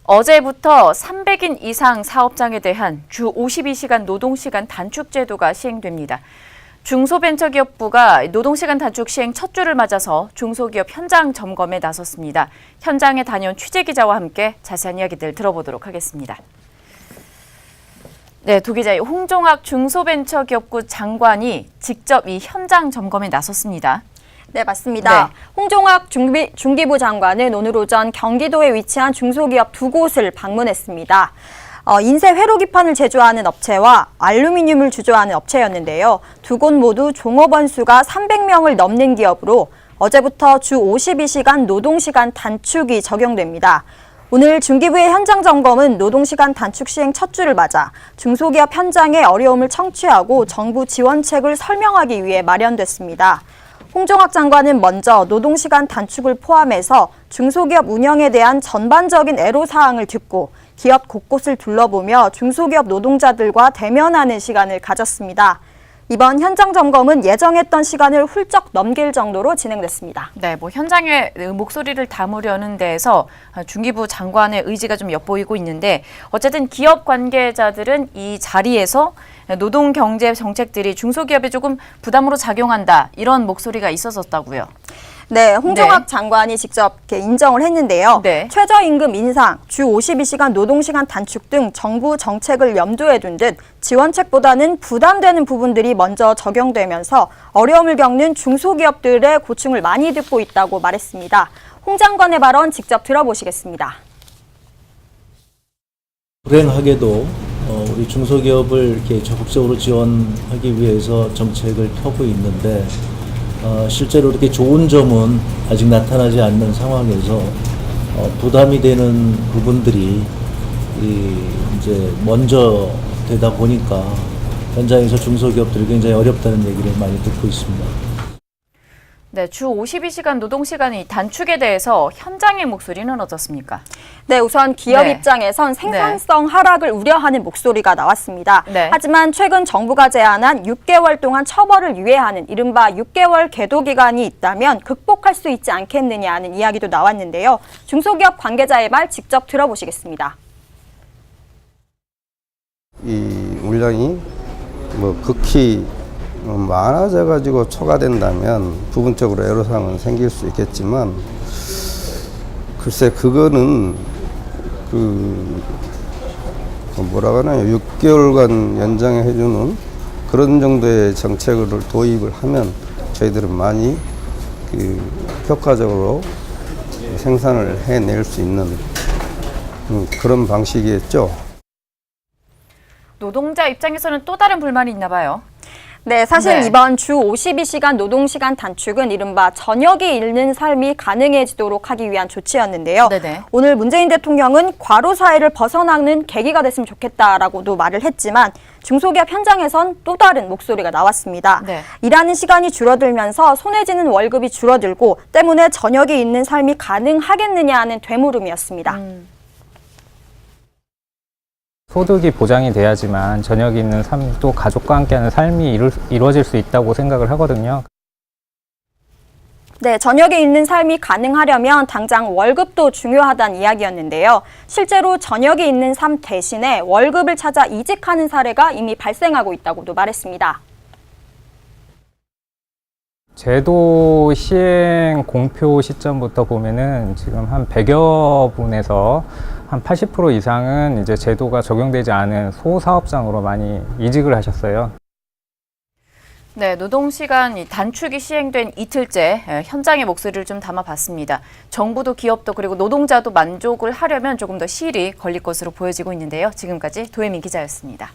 어제부터 300인 이상 사업장에 대한 주 52시간 노동시간 단축 제도가 시행됩니다. 중소벤처기업부가 노동시간 단축 시행 첫 주를 맞아서 중소기업 현장 점검에 나섰습니다. 현장에 다녀온 취재기자와 함께 자세한 이야기들 들어보도록 하겠습니다. 네, 두 기자, 홍종학 중소벤처기업부 장관이 직접 이 현장 점검에 나섰습니다. 네, 맞습니다. 네. 홍종학 중기부 장관은 오늘 오전 경기도에 위치한 중소기업 두 곳을 방문했습니다. 인쇄 회로기판을 제조하는 업체와 알루미늄을 주조하는 업체였는데요. 두 곳 모두 종업원 수가 300명을 넘는 기업으로 어제부터 주 52시간 노동시간 단축이 적용됩니다. 오늘 중기부의 현장 점검은 노동시간 단축 시행 첫 주를 맞아 중소기업 현장의 어려움을 청취하고 정부 지원책을 설명하기 위해 마련됐습니다. 홍종학 장관은 먼저 노동시간 단축을 포함해서 중소기업 운영에 대한 전반적인 애로사항을 듣고 기업 곳곳을 둘러보며 중소기업 노동자들과 대면하는 시간을 가졌습니다. 이번 현장 점검은 예정했던 시간을 훌쩍 넘길 정도로 진행됐습니다. 네, 현장의 목소리를 담으려는 데에서 중기부 장관의 의지가 좀 엿보이고 있는데 어쨌든 기업 관계자들은 이 자리에서 노동 경제 정책들이 중소기업에 조금 부담으로 작용한다 이런 목소리가 있었었다고요. 네, 홍종학 장관이 직접 이렇게 인정을 했는데요. 네. 최저임금 인상, 주 52시간 노동시간 단축 등 정부 정책을 염두에 둔 듯 지원책보다는 부담되는 부분들이 먼저 적용되면서 어려움을 겪는 중소기업들의 고충을 많이 듣고 있다고 말했습니다. 홍 장관의 발언 직접 들어보시겠습니다. 불행하게도 우리 중소기업을 이렇게 적극적으로 지원하기 위해서 정책을 펴고 있는데 실제로 이렇게 좋은 점은 아직 나타나지 않는 상황에서 부담이 되는 부분들이 이제 먼저 되다 보니까 현장에서 중소기업들이 굉장히 어렵다는 얘기를 많이 듣고 있습니다. 네, 주 52시간 노동시간의 단축에 대해서 현장의 목소리는 어떻습니까? 네, 우선 기업 입장에선 생산성 하락을 우려하는 목소리가 나왔습니다. 네. 하지만 최근 정부가 제안한 6개월 동안 처벌을 유예하는 이른바 6개월 계도 기간이 있다면 극복할 수 있지 않겠느냐는 이야기도 나왔는데요. 중소기업 관계자의 말 직접 들어보시겠습니다. 이 물량이 극히 많아져가지고 초과된다면 부분적으로 애로사항은 생길 수 있겠지만 글쎄 그거는 뭐라고 하나요? 6개월간 연장해주는 그런 정도의 정책을 도입을 하면 저희들은 많이 효과적으로 생산을 해낼 수 있는 그런 방식이겠죠. 노동자 입장에서는 또 다른 불만이 있나 봐요. 네, 사실 이번 주 52시간 노동시간 단축은 이른바 저녁이 잃는 삶이 가능해지도록 하기 위한 조치였는데요. 네네. 오늘 문재인 대통령은 과로 사회를 벗어나는 계기가 됐으면 좋겠다라고도 말을 했지만 중소기업 현장에선 또 다른 목소리가 나왔습니다. 네. 일하는 시간이 줄어들면서 손에 쥐는 월급이 줄어들고 때문에 저녁이 있는 삶이 가능하겠느냐 하는 되물음이었습니다. 소득이 보장이 돼야지만 저녁이 있는 삶, 또 가족과 함께하는 삶이 이루어질 수 있다고 생각을 하거든요. 네, 저녁에 있는 삶이 가능하려면 당장 월급도 중요하다는 이야기였는데요. 실제로 저녁에 있는 삶 대신에 월급을 찾아 이직하는 사례가 이미 발생하고 있다고도 말했습니다. 제도 시행 공표 시점부터 보면은 지금 한 100여 분에서 한 80% 이상은 이제 제도가 적용되지 않은 소사업장으로 많이 이직을 하셨어요. 네, 노동시간 단축이 시행된 이틀째 현장의 목소리를 좀 담아봤습니다. 정부도 기업도 그리고 노동자도 만족을 하려면 조금 더 시일이 걸릴 것으로 보여지고 있는데요. 지금까지 도혜민 기자였습니다.